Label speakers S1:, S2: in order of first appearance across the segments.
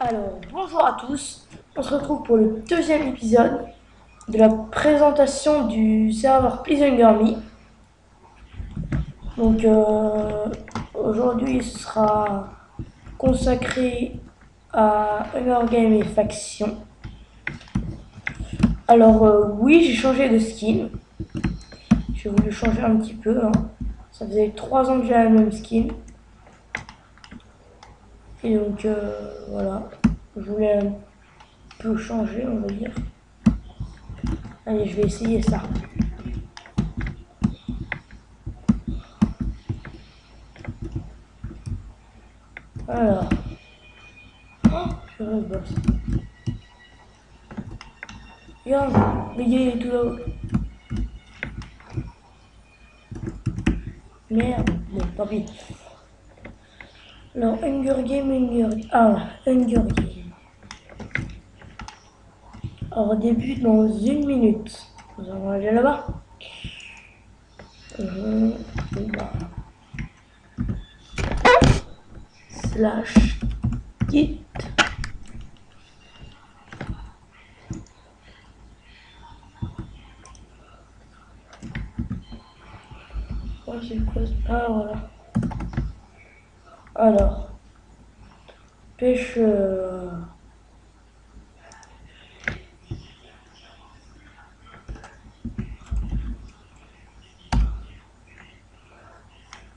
S1: Alors, bonjour à tous. On se retrouve pour le deuxième épisode de la présentation du serveur Please Hunger Me. Donc, aujourd'hui, ce sera consacré à Hunger Game et Faction. Alors, oui, j'ai changé de skin. J'ai voulu changer un petit peu. Ça faisait 3 ans que j'ai la même skin. Et donc, voilà. Je voulais un peu changer, on va dire. Allez, je vais essayer ça. Alors, je vais boss. Regarde, le gars est tout là-haut. Merde, bon, tant pis. Alors, Hunger Game. Ah, Hunger Game. Alors, début dans 1 minute. Nous allons aller là-bas. Bah. Slash git. Oh, c'est quoi? Ah, voilà. Alors, pêche.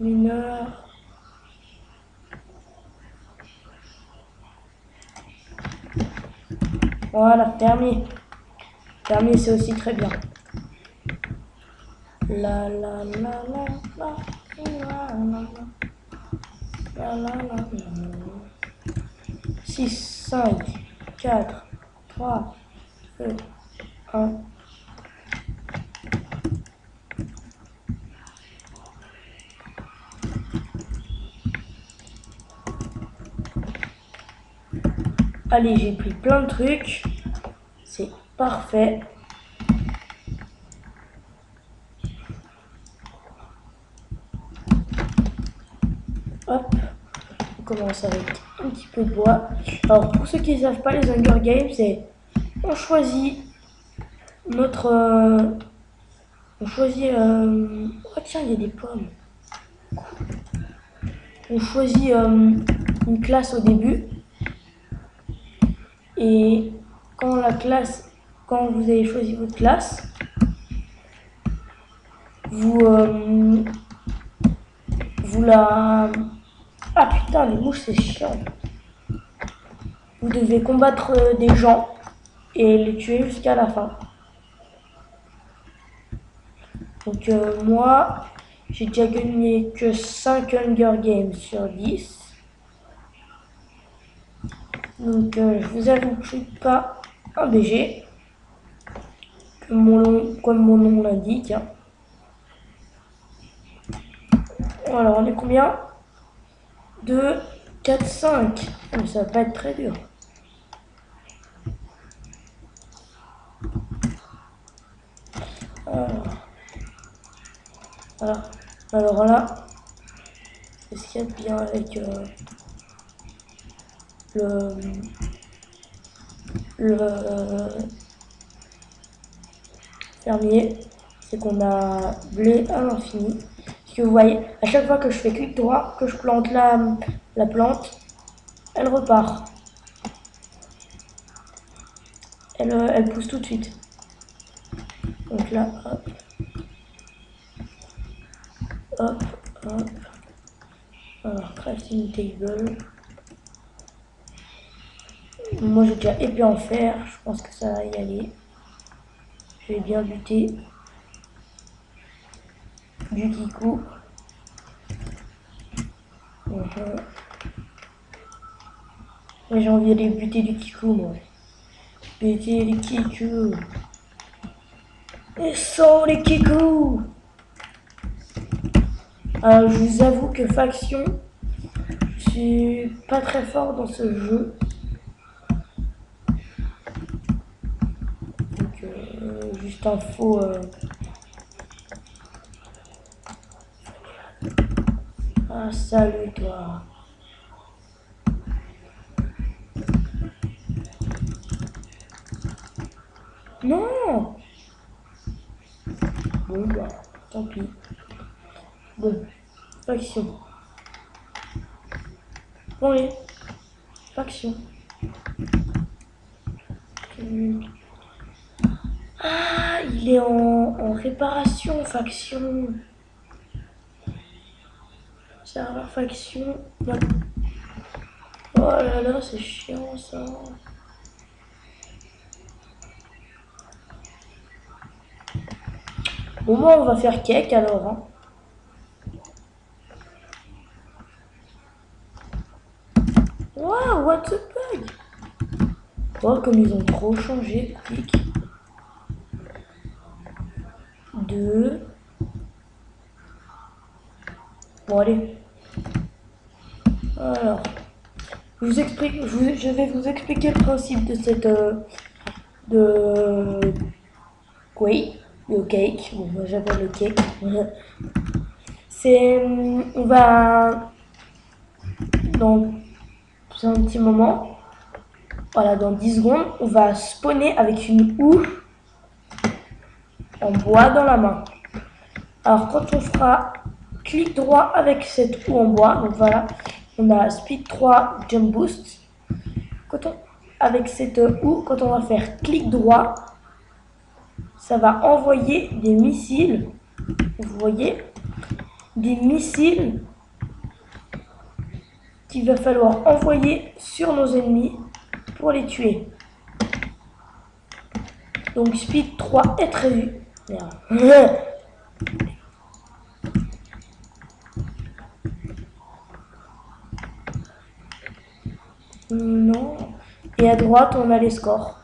S1: Mineur. Voilà, fermier. Fermier, c'est aussi très bien. La la la la la la la la la la 6, 5, 4, 3, 2, 1. Allez, j'ai pris plein de trucs. C'est parfait. Hop, on commence avec un petit peu de bois. Alors, pour ceux qui ne savent pas, les Hunger Games, c'est on choisit notre. On choisit. Oh, tiens, il y a des pommes. On choisit une classe au début. Et quand vous avez choisi votre classe, vous la. Ah putain, les mouches, c'est chiant. Vous devez combattre des gens et les tuer jusqu'à la fin. Donc moi, j'ai déjà gagné que 5 Hunger Games sur 10. Donc je vous avoue que je suis pas un BG, comme mon nom l'indique. Alors on est combien? 2, 4, 5. Mais ça va pas être très dur. Voilà. Alors là, ce qu'il y a de bien avec le fermier, c'est qu'on a blé à l'infini. Parce que vous voyez, à chaque fois que je fais clic droit, que je plante la plante, elle repart. Elle pousse tout de suite. Donc là, hop. Hop, hop. Alors, crafting table. Moi, j'ai déjà épée en fer. Je pense que ça va y aller. Je vais bien buter du kikou. J'ai envie d'aller buter du kikou, moi. Buter du kikou. Et sont les kikous. Alors, je vous avoue que Faction, je suis pas très fort dans ce jeu. Donc, juste info. Ah, salut toi. Non. Bon, bah, tant pis. Bon, faction. Bon, allez, faction. Ah, il est en réparation, faction. Serveur faction. Non. Oh là là, c'est chiant ça. Bon, moi, on va faire cake alors. Hein. Wow, what the bug? Oh, comme ils ont trop changé. Clic. 2. Bon, allez. Alors, je vous explique, je vais vous expliquer le principe de cette. De. Oui, le cake. Bon, moi j'appelle le cake. C'est. On va. Dans un petit moment. Voilà, dans 10 secondes, on va spawner avec une houe en bois dans la main. Alors, quand on fera clic droit avec cette houe en bois, donc voilà, on a speed 3, jump boost. Avec cette houe, quand on va faire clic droit, ça va envoyer des missiles. Vous voyez, des missiles qu'il va falloir envoyer sur nos ennemis pour les tuer. Donc speed 3 est prévu. Merde. Non. Et à droite, on a les scores.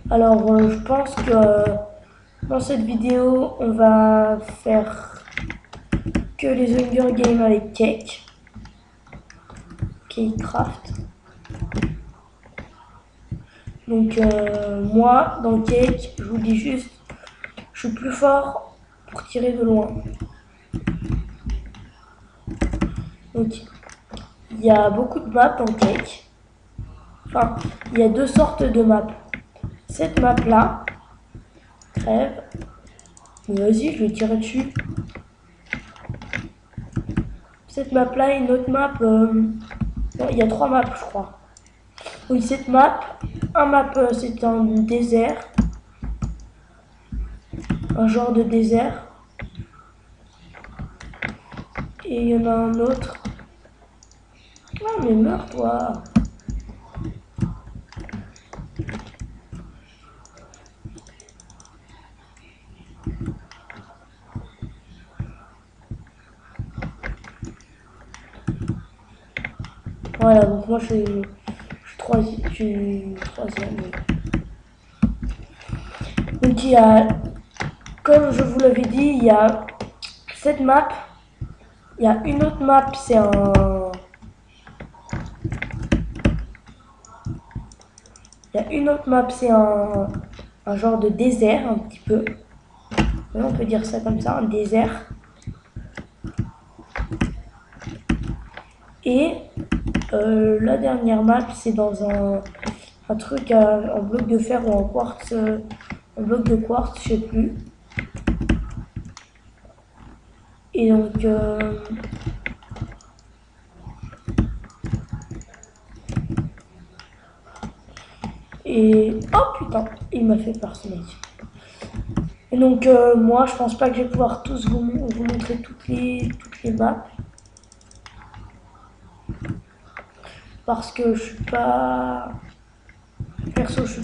S1: Alors, je pense que dans cette vidéo, on va faire que les Hunger Games avec Cake. Cakecraft. Donc, moi, dans Cake, je vous dis juste, je suis plus fort pour tirer de loin. Donc, il y a beaucoup de maps en Cake. Enfin, il y a deux sortes de maps. Cette map là, crève. Vas-y, je vais tirer dessus. Cette map là et une autre map. Non, il y a 3 maps, je crois. Oui, cette map. Un map, c'est un désert. Un genre de désert. Et il y en a un autre. Ah, mais meurs, toi. Voilà, donc moi je suis troisième. Donc il y a, comme je vous l'avais dit, il y a cette map. Il y a une autre map, c'est un... Il y a une autre map, c'est un genre de désert, un petit peu. Oui, on peut dire ça comme ça, un désert. Et la dernière map, c'est dans un truc en bloc de fer ou en quartz, en bloc de quartz, je sais plus. Et donc, et oh putain, il m'a fait par ce mec. Et donc, moi, je pense pas que je vais pouvoir tous vous montrer toutes les maps. Parce que je suis pas... Perso, je suis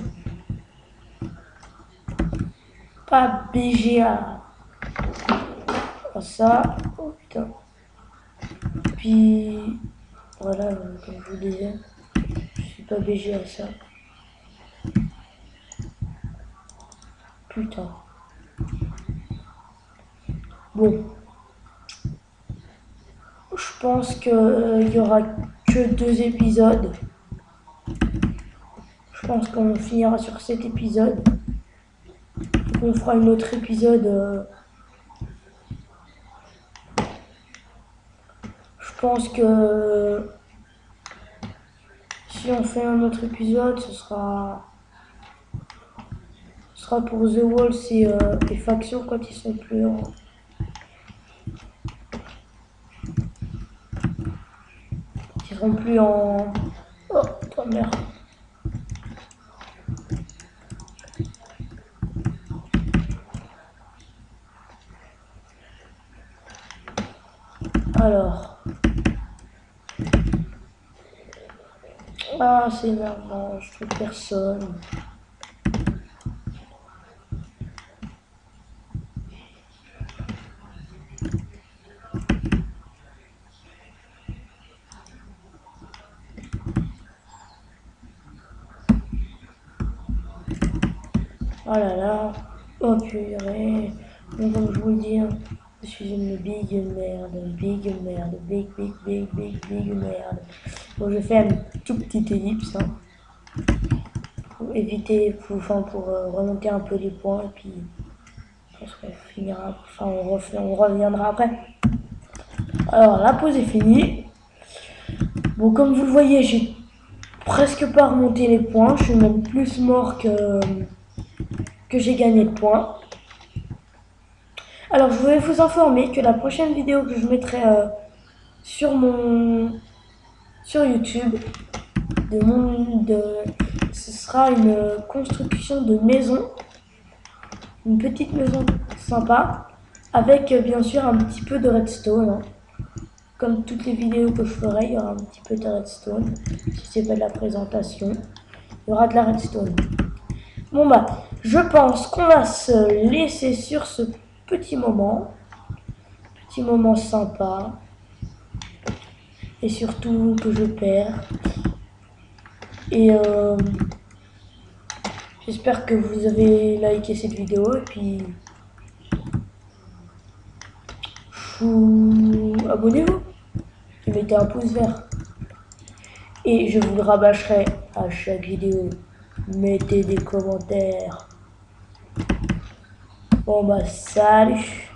S1: pas BGA. Ça, oh putain. Puis, voilà, comme je vous disais, je suis pas BGA ça. Putain. Bon. Je pense qu'il y aura que 2 épisodes. Je pense qu'on finira sur cet épisode. On fera un autre épisode. Je pense que Si on fait un autre épisode, ce sera pour The Walls et les factions quand ils sont plus en... Ils seront plus en... Oh, putain, merde. Alors... Ah, c'est énervant, je trouve personne. Oh là là, oh purée. Donc, comme je vous le dis, hein, je suis une big merde, big merde, big merde. Bon, je fais un tout petit ellipse, hein, pour éviter, pour remonter un peu les points, et puis je pense qu'on finira, enfin on reviendra après. Alors la pause est finie. Bon, comme vous le voyez, j'ai presque pas remonté les points, je suis même plus mort que j'ai gagné de points. Alors, je voulais vous informer que la prochaine vidéo que je mettrai sur YouTube, ce sera une construction de maison, une petite maison sympa, avec bien sûr un petit peu de redstone. Hein. Comme toutes les vidéos que je ferai, il y aura un petit peu de redstone. Si c'est pas de la présentation, il y aura de la redstone. Bon bah, je pense qu'on va se laisser sur ce petit moment sympa, et surtout que je perds. Et j'espère que vous avez liké cette vidéo, et puis abonnez-vous et mettez un pouce vert. Et je vous le rabâcherai à chaque vidéo. Mettez des commentaires. Bon bah salut.